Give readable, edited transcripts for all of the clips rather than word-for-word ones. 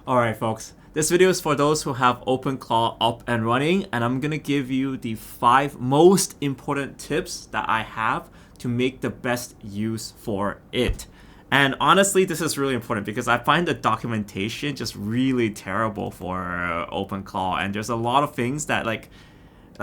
Alright folks, this video is for those who have OpenClaw up and running, and I'm gonna give you the 5 most important tips that I have to make the best use for it. And honestly, this is really important because I find the documentation just really terrible for OpenClaw, and there's a lot of things that like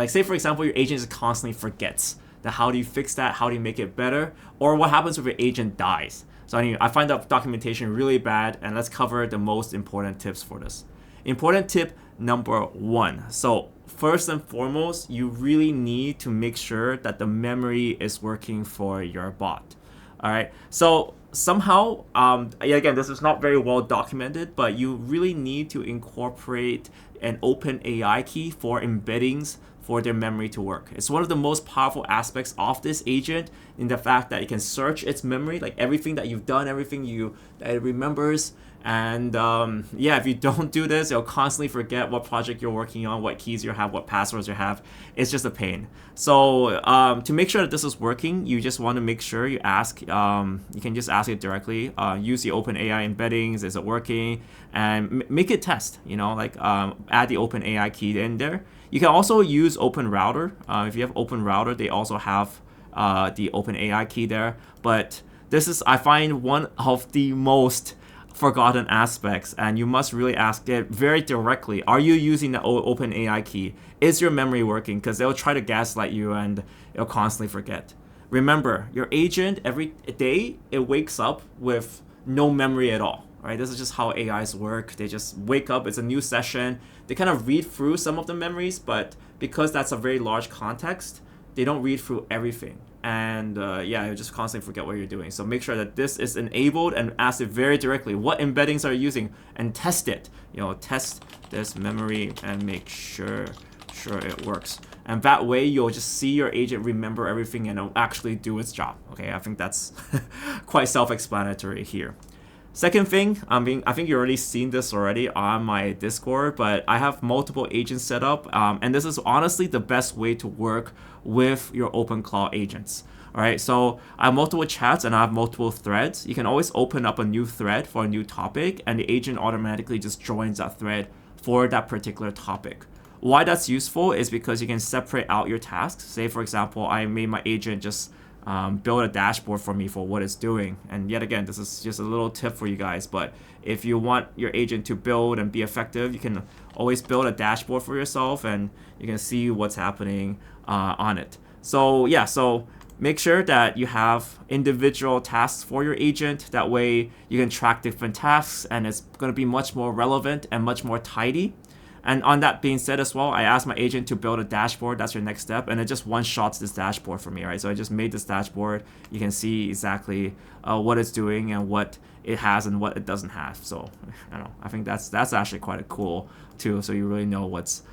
say for example your agent just constantly forgets. That how do you fix that? How do you make it better? Or what happens if your agent dies? So anyway, I find the documentation really bad, and let's cover the most important tips for this. Important tip number 1. So first and foremost, you really need to make sure that the memory is working for your bot. All right. So somehow, again, this is not very well documented, but you really need to incorporate an OpenAI key for embeddings for their memory to work. It's one of the most powerful aspects of this agent in the fact that it can search its memory, like everything that you've done, everything that it remembers. And if you don't do this, it'll constantly forget what project you're working on, what keys you have, what passwords you have. It's just a pain. So to make sure that this is working, you just want to make sure you ask, you can just ask it directly, use the OpenAI embeddings, is it working? And make it test, add the OpenAI key in there. You can also use OpenRouter. If you have OpenRouter, they also have the OpenAI key there. But this is, I find, one of the most forgotten aspects, and you must really ask it very directly. Are you using the OpenAI key? Is your memory working? Because they'll try to gaslight you and it'll constantly forget. Remember, your agent, every day, it wakes up with no memory at all. Right? This is just how AIs work. They just wake up, it's a new session. They kind of read through some of the memories, but because that's a very large context, they don't read through everything. And you just constantly forget what you're doing. So make sure that this is enabled and ask it very directly. What embeddings are you using? And test it. Test this memory and make sure it works. And that way you'll just see your agent remember everything and it'll actually do its job. Okay, I think that's quite self-explanatory here. Second thing, I think you've already seen this already on my Discord, but I have multiple agents set up, and this is honestly the best way to work with your OpenClaw agents. All right, so I have multiple chats and I have multiple threads. You can always open up a new thread for a new topic, and the agent automatically just joins that thread for that particular topic. Why that's useful is because you can separate out your tasks. Say, for example, I made my agent just build a dashboard for me for what it's doing. And yet again, this is just a little tip for you guys, but if you want your agent to build and be effective, you can always build a dashboard for yourself and you can see what's happening on it. So make sure that you have individual tasks for your agent. That way you can track different tasks and it's going to be much more relevant and much more tidy. And on that being said as well, I asked my agent to build a dashboard. That's your next step. And it just one-shots this dashboard for me, right? So I just made this dashboard. You can see exactly what it's doing and what it has and what it doesn't have. So I don't know. I think that's actually quite a cool too. So you really know what's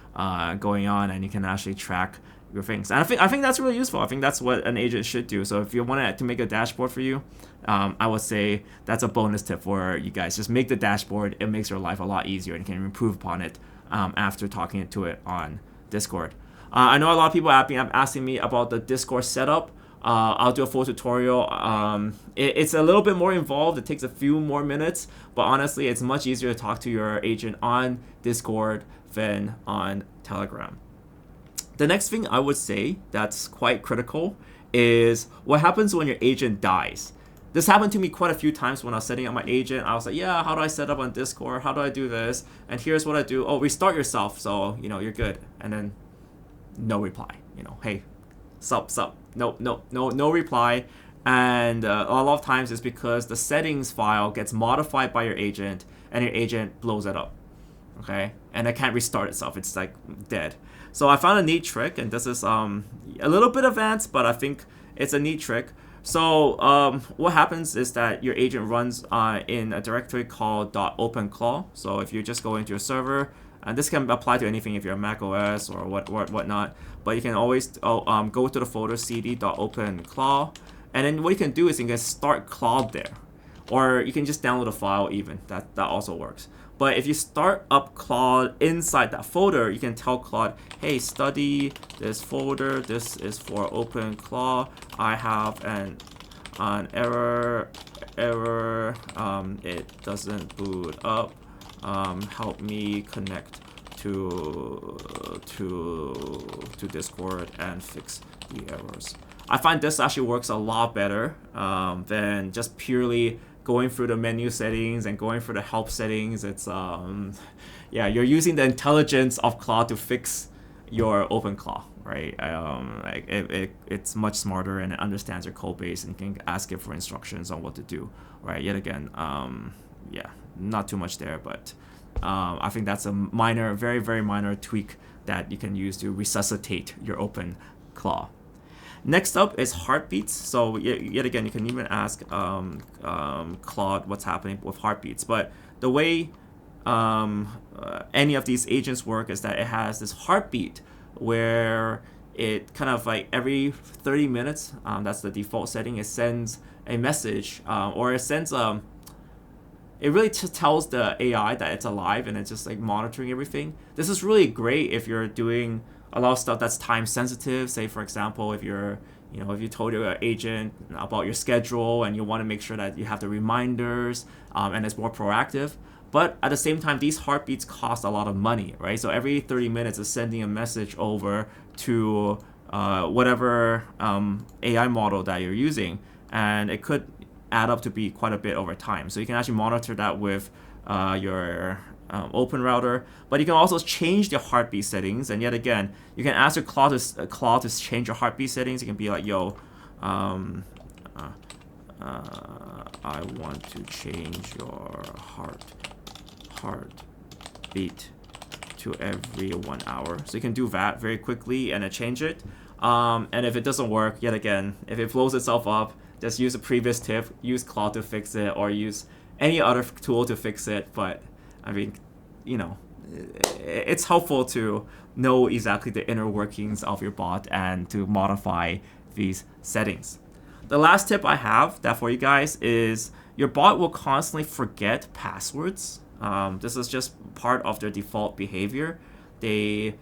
going on and you can actually track your things. And I think that's really useful. I think that's what an agent should do. So if you want it to make a dashboard for you, I would say that's a bonus tip for you guys. Just make the dashboard. It makes your life a lot easier and you can improve upon it after talking to it on Discord. I know a lot of people have been asking me about the Discord setup. I'll do a full tutorial. It's a little bit more involved. It takes a few more minutes, but honestly, it's much easier to talk to your agent on Discord than on Telegram. The next thing I would say that's quite critical is what happens when your agent dies. This happened to me quite a few times when I was setting up my agent. I was like, yeah, how do I set up on Discord? How do I do this? And here's what I do. Oh, restart yourself. So, you're good. And then no reply. Hey, sup. No reply. And a lot of times it's because the settings file gets modified by your agent and your agent blows it up. Okay? And it can't restart itself. It's like dead. So I found a neat trick, and this is a little bit advanced, but I think it's a neat trick. So what happens is that your agent runs in a directory called .openclaw. So if you just go into your server, and this can apply to anything if you're a Mac OS or whatnot, but you can always go to the folder cd.openclaw, and then what you can do is you can start Claude there, or you can just download a file even. That also works. But if you start up Claude inside that folder, you can tell Claude, hey, study this folder. This is for OpenClaw. I have an error. It doesn't boot up. help me connect to Discord and fix the errors. I find this actually works a lot better than just purely going through the menu settings and going through the help settings. It's yeah, you're using the intelligence of Claw to fix your OpenClaw, right? Like it's much smarter and it understands your code base and can ask it for instructions on what to do, right? Yet again, yeah, not too much there, but I think that's a minor, very, very minor tweak that you can use to resuscitate your OpenClaw. Next up is heartbeats. So yet again, you can even ask Claude what's happening with heartbeats. But the way any of these agents work is that it has this heartbeat where it kind of like every 30 minutes, that's the default setting, it sends a message or it sends it really tells the AI that it's alive and it's just like monitoring everything. This is really great if you're doing a lot of stuff that's time sensitive. Say for example, if you're, you know, if you told your agent about your schedule and you want to make sure that you have the reminders and it's more proactive. But at the same time, these heartbeats cost a lot of money, right? So every 30 minutes is sending a message over to whatever AI model that you're using, and it could add up to be quite a bit over time. So you can actually monitor that with your Open Router, but you can also change the heartbeat settings. And yet again, you can ask your Claw to change your heartbeat settings. You can be like, yo, I want to change your heartbeat to every 1 hour. So you can do that very quickly and then change it. And if it doesn't work, yet again, if it blows itself up, just use a previous tip, use Claw to fix it, or use any other tool to fix it. But I mean, you know, it's helpful to know exactly the inner workings of your bot and to modify these settings. The last tip I have that for you guys is your bot will constantly forget passwords. This is just part of their default behavior. They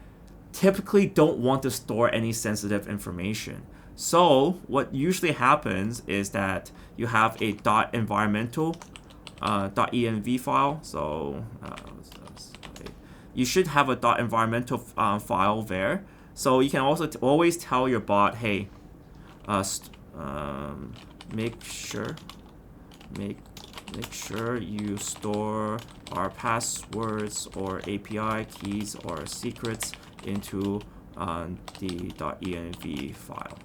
typically don't want to store any sensitive information. So what usually happens is that you have a .environmental .env file. So you should have a .environmental file there. So you can also always tell your bot, hey, make sure you store our passwords or API keys or secrets into the .env file.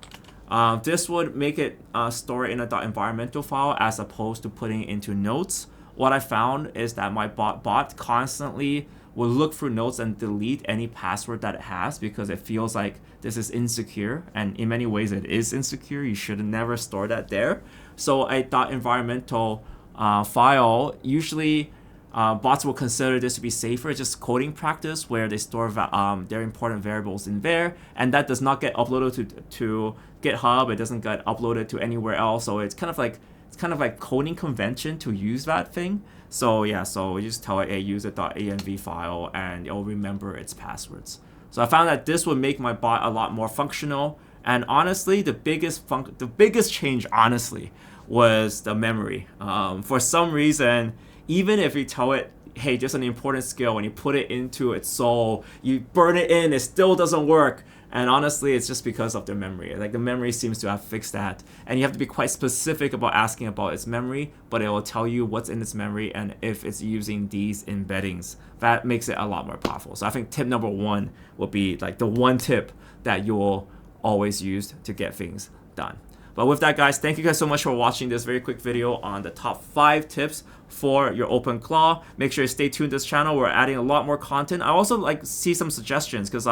This would make it store in a .environmental file as opposed to putting it into notes. What I found is that my bot constantly will look through notes and delete any password that it has because it feels like this is insecure, and in many ways it is insecure. You should never store that there. So a .environmental file, usually bots will consider this to be safer. It's just coding practice where they store their important variables in there, and that does not get uploaded to GitHub. It doesn't get uploaded to anywhere else. So it's kind of like coding convention to use that thing. So yeah, so we just tell it, hey, use a .env file, and it'll remember its passwords. So I found that this would make my bot a lot more functional. And honestly, the biggest change, honestly, was the memory. For some reason, even if you tell it, hey, just an important skill, when you put it into its soul, you burn it in, it still doesn't work. And honestly, it's just because of the memory. Like the memory seems to have fixed that. And you have to be quite specific about asking about its memory, but it will tell you what's in its memory and if it's using these embeddings. That makes it a lot more powerful. So I think tip number 1 will be like the one tip that you will always use to get things done. But with that, guys, thank you guys so much for watching this very quick video on the top 5 tips for your OpenClaw. Make sure you stay tuned to this channel. We're adding a lot more content. I also like see some suggestions because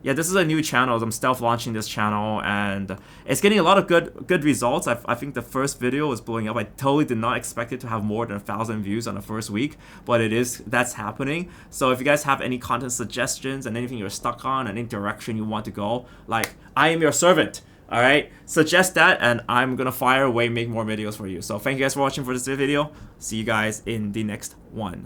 yeah, this is a new channel. I'm stealth launching this channel, and it's getting a lot of good results. I think the first video was blowing up. I totally did not expect it to have more than 1,000 views on the first week, but that's happening. So if you guys have any content suggestions and anything you're stuck on and any direction you want to go, like, I am your servant. All right, suggest that, and I'm gonna fire away, make more videos for you. So thank you guys for watching for this video. See you guys in the next one.